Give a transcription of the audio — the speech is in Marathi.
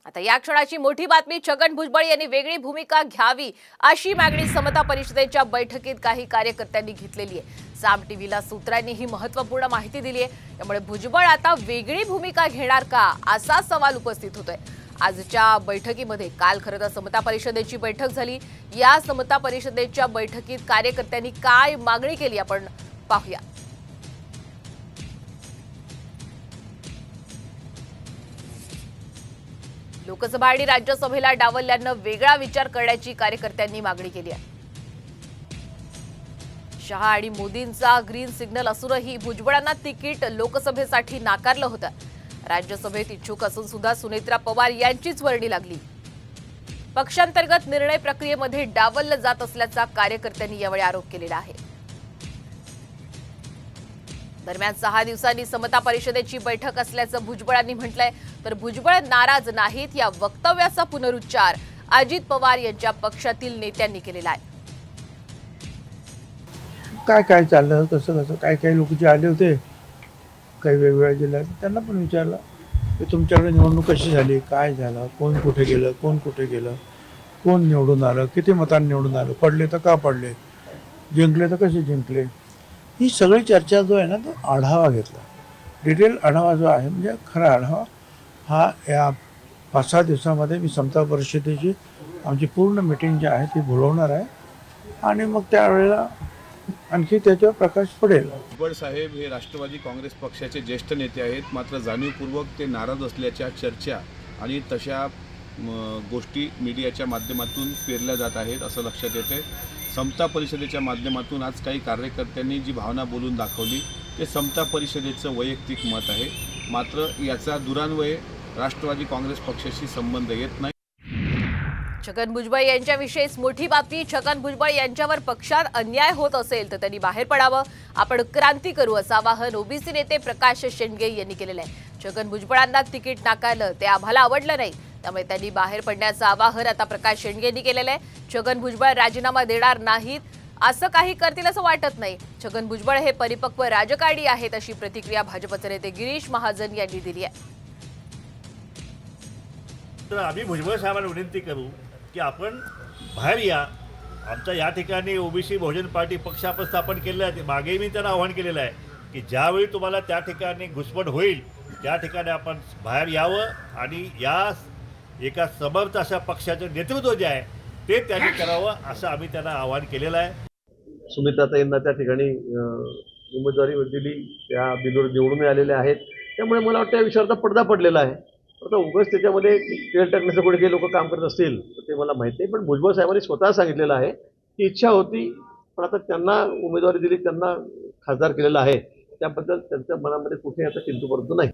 आता या क्षणाची मोठी बातमी, छगन भुजबळ यांनी वेगळी भूमिका घ्यावी अशी मागणी समता परिषदेच्या बैठकीत काही कार्यकर्त्यांनी घेतलेली आहे। साम टीव्हीला सूत्रांनी ही महत्त्वपूर्ण माहिती दिली आहे। त्यामुळे भुजबळ आता वेगळी भूमिका घेणार का असा सवाल उपस्थित होतोय। आजच्या बैठकीमध्ये काल खरं तर समता परिषदेची बैठक झाली। या समता परिषदेच्या बैठकीत कार्यकर्त्यांनी काय मागणी केली आपण पाहूया। लोकसभा आणि राज्यसभेला डावलल्यानं वेगळा विचार करण्याची कार्यकर्त्यांनी मागणी केली आहे। शहा आणि मोदींचा ग्रीन सिग्नल असूनही भुजबळांना तिकीट लोकसभेसाठी नाकारलं होतं। राज्यसभेत इच्छुक असून सुद्धा सुनेत्रा पवार यांचीच वर्णी लागली। पक्षांतर्गत निर्णय प्रक्रियेमध्ये डावललं जात असल्याचा कार्यकर्त्यांनी यावेळी आरोप केलेला आहे। दरम्यान 6 दिवसांनी समता परिषदेची बैठक असल्याचं भुजबळांनी म्हटलंय। तर भुजबळ नाराज नाहीत या वक्तव्याचा पुनरुच्चार अजित पवार यांच्या पक्षातील नेत्यांनी केलेला आहे। काय काय चाललं कसं कसं काय लोक जे आले होते काही वेगवेगळ्या जिल्ह्यात त्यांना पण विचारलं की तुमच्याकडे निवडणूक कशी झाली, काय झालं, कोण कुठे गेलं, कोण निवडून आलं, किती मतांनी निवडून आलं, पडले तर का पडले, जिंकले तर कसे जिंकले, ही सगळी चर्चा जो आहे ना तो आढावा घेतला। डिटेल आढावा जो आहे म्हणजे खरा आढावा हा या 5-6 दिवसामध्ये मी समता परिषदेची आमची पूर्ण मीटिंग जी आहे ती बोलवणार आहे आणि मग त्यावेळेला आणखी त्याच्यावर प्रकाश पडेल। भुजबळ साहेब हे राष्ट्रवादी काँग्रेस पक्षाचे ज्येष्ठ नेते आहेत, मात्र जाणीवपूर्वक ते नाराज असल्याच्या चर्चा आणि तशा गोष्टी मीडियाच्या माध्यमातून पेरल्या जात आहेत असं लक्षात येते। समता परिषदेच्या माध्यमातून आज काही कार्यकर्त्यांनी जी भावना बोलून दाखवली ते समता परिषदेचं वैयक्तिक मत आहे, मात्र याचा दुरान्वये राष्ट्रवादी काँग्रेस पक्षाशी संबंध येत नाही। छगन भुजबळ यांच्याविषयीच मोठी बातमी। छगन भुजबळ यांच्यावर पक्षात अन्याय होत असेल तर त्यांनी बाहेर पडावं, आपण क्रांती करू असं आवाहन ओबीसी नेते प्रकाश शेंडगे यांनी केलेलं आहे। छगन भुजबळांना तिकीट नाकारलं ते आम्हाला आवडलं नाही, त्यामुळे त्यांनी बाहेर पडण्याचं आवाहन आता प्रकाश शेंडगे यांनी केलेलं आहे। छगन भुजबळ राजीनामा देणार नाहीत, असं काही करतील असं वाटत नाही। छगन भुजबळ हे परिपक्व राजकारणी आहेत अशी प्रतिक्रिया भाजपचे नेते गिरीश महाजन यांनी दिली आहे। तर आम्ही भुजबळ साहेबांना विनंती करू की आपण बाहेर या। आमच्या या ठिकाणी ओबीसी बहुजन पार्टी पक्ष आपण स्थापन केलेला आहे। मागेही मी त्यांना आवाहन केलेलं आहे की ज्यावेळी तुम्हाला त्या ठिकाणी घुसपट होईल त्या ठिकाणी आपण बाहेर यावं आणि या एका समर्थ अशा पक्षाचं नेतृत्व जे आहे ते त्यांनी करावं असं आम्ही त्यांना आवाहन केलेलं आहे। सुमित्राताईंना त्या ठिकाणी उमेदवारी दिली, त्या बिनविरोध निवडून आलेले आहेत, त्यामुळे मला वाटतं या विषयावरचा पडदा पडलेला आहे। आता उगाच त्याच्यामध्ये तेल टाकण्याचं कोणी काही लोक काम करत असतील तर ते मला माहीत नाही, पण भुजबळ साहेबांनी स्वतः सांगितलेलं आहे की इच्छा होती पण आता त्यांना उमेदवारी दिली, त्यांना खासदार केलेलं आहे, त्याबद्दल त्यांच्या मनामध्ये कुठे आता किंतु परंतु नाही।